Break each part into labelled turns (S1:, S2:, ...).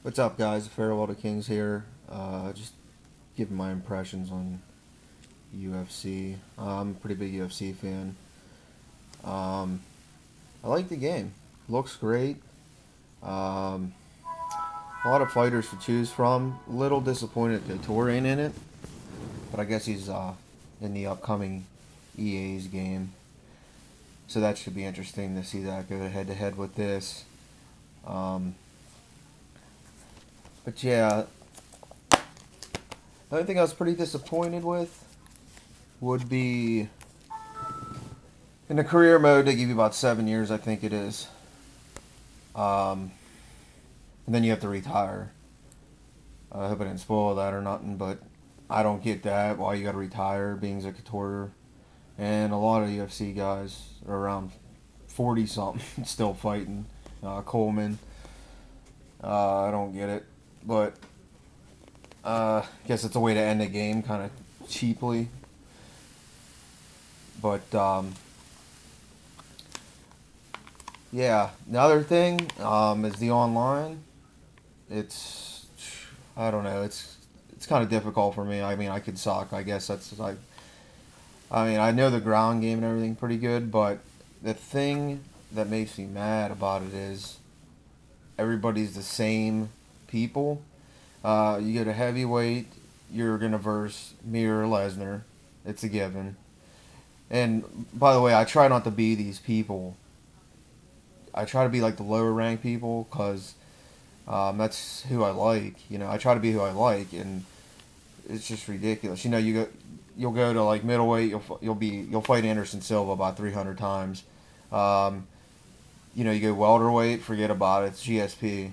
S1: What's up, guys? Farewell to Kings here. Just giving my impressions on UFC. I'm a pretty big UFC fan. Um, I like the game. Looks great. Um, a lot of fighters to choose from. Little disappointed that Tour ain't in it, but I guess he's in the upcoming EA's game, so that should be interesting to see that go head to head with this. Um, but yeah, the only thing I was pretty disappointed with would be in the career mode. They give you about 7 years, I think it is, um, and then you have to retire. I hope I didn't spoil that or nothing, but I don't get that. Why you got to retire, being a couture, and a lot of UFC guys are around 40 something still fighting. Coleman, I don't get it, but I guess it's a way to end the game kind of cheaply. But yeah, the other thing is the online. It's I don't know. It's kind of difficult for me. I mean, I could suck. I guess that's like. I mean, I know the ground game and everything pretty good, but the thing that makes me mad about it is everybody's the same people. You get a heavyweight, you're gonna verse Mir or Lesnar. It's a given. And by the way, I try not to be these people. I try to be like the lower ranked people because that's who I like. I try to be who I like, and it's just ridiculous. You'll go to like middleweight. You'll fight Anderson Silva about 300 times. Um, you go welterweight, forget about it. It's GSP.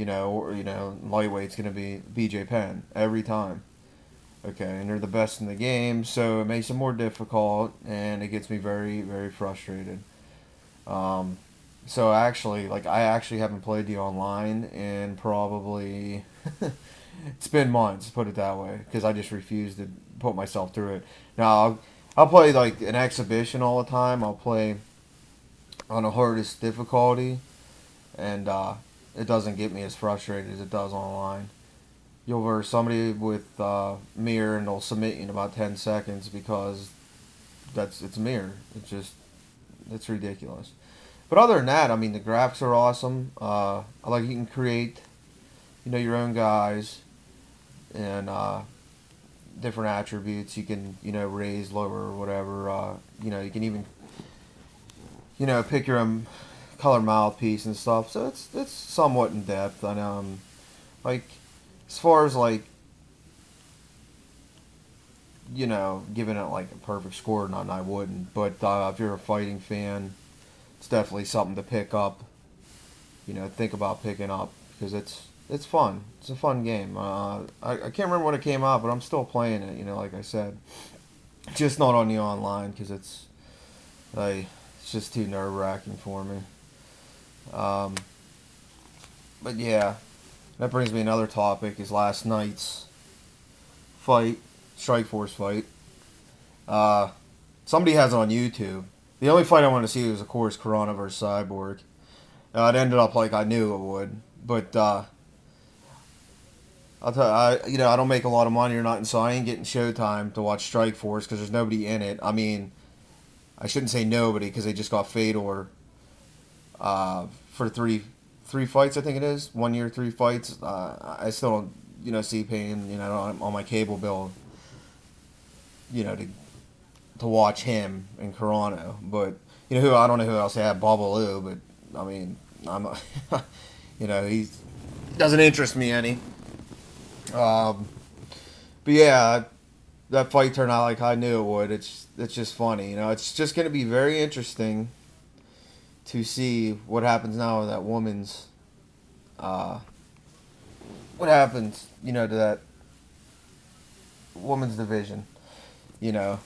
S1: Or lightweight's gonna be BJ Penn every time. Okay, and they're the best in the game, so it makes it more difficult, and it gets me very, very frustrated. Um, so I actually haven't played the online in probably it's been months, put it that way, because I just refuse to put myself through it. Now I'll play like an exhibition all the time. I'll play on the hardest difficulty, and it doesn't get me as frustrated as it does online. You'll verse somebody with mirror, and they'll submit you in about 10 seconds because it's mirror. It's ridiculous. But other than that, I mean, the graphics are awesome. I like you can create, your own guys and different attributes. You can, raise, lower, or whatever. You can even, pick your own color mouthpiece and stuff. So it's somewhat in depth. And like as far as like giving it like a perfect score or not, I wouldn't. But if you're a fighting fan, it's definitely something to pick up. Think about picking up because it's fun. It's a fun game. I can't remember when it came out, but I'm still playing it. Like I said, just not on the online because it's just too nerve wracking for me. Um, but yeah, that brings me another topic. Is last night's fight, Strikeforce fight. Uh, Somebody has it on YouTube. The only fight I wanted to see was, of course, Carano versus Cyborg. It ended up like I knew it would, but I'll tell you, I don't make a lot of money or nothing, so I ain't getting Showtime to watch Strikeforce because there's nobody in it. I mean, I shouldn't say nobody because they just got Fedor for three fights. I think it is 1 year, 3 fights. I still don't see paying on my cable bill to watch him and Carano, but who I don't know who else they have, Babalu, but I mean I'm he doesn't interest me any. Um, but yeah, that fight turned out like I knew it would. It's just funny, It's just gonna be very interesting to see what happens now with that woman's. Uh, what happens, to that woman's division? You know,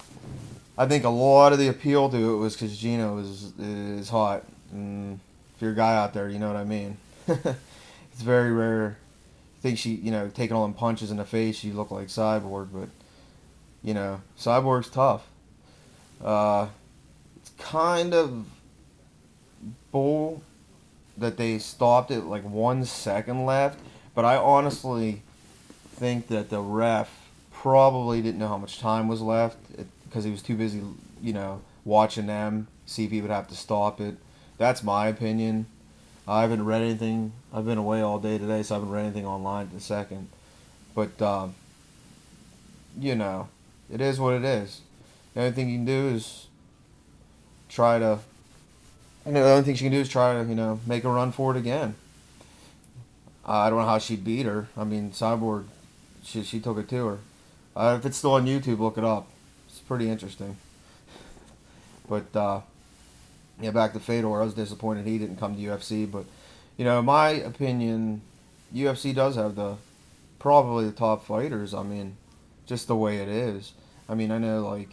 S1: I think a lot of the appeal to it was because Gina is hot, and if you're a guy out there, you know what I mean. It's very rare. I think she, taking all them punches in the face, you look like Cyborg, but Cyborg's tough. It's kind of bull that they stopped it like 1 second left, But I honestly think that the ref probably didn't know how much time was left because he was too busy, watching them, see if he would have to stop it. That's my opinion. I haven't read anything. I've been away all day today, so I haven't read anything online in a second. But, you know, it is what it is. The only thing you can do is try to, the only thing she can do is try to, make a run for it again. I don't know how she beat her. I mean, Cyborg, she took it to her. If it's still on YouTube, look it up. It's pretty interesting. But yeah, back to Fedor. I was disappointed he didn't come to UFC, but in my opinion, UFC does have probably the top fighters. I mean, just the way it is. I mean, I know like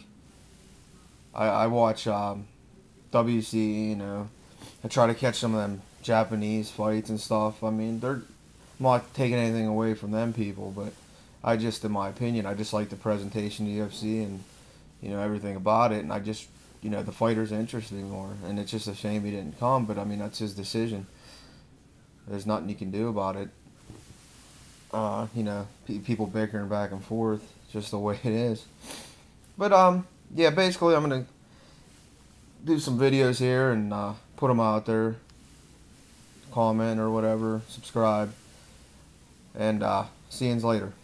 S1: I watch WC. I try to catch some of them Japanese fights and stuff. I mean, I'm not taking anything away from them people, but in my opinion, I just like the presentation of the UFC and everything about it, and I just the fighter's interesting more, and it's just a shame he didn't come. But I mean, that's his decision. There's nothing you can do about it. People bickering back and forth, just the way it is. But yeah, basically, I'm gonna do some videos here and put them out there. Comment or whatever, subscribe, and see you later.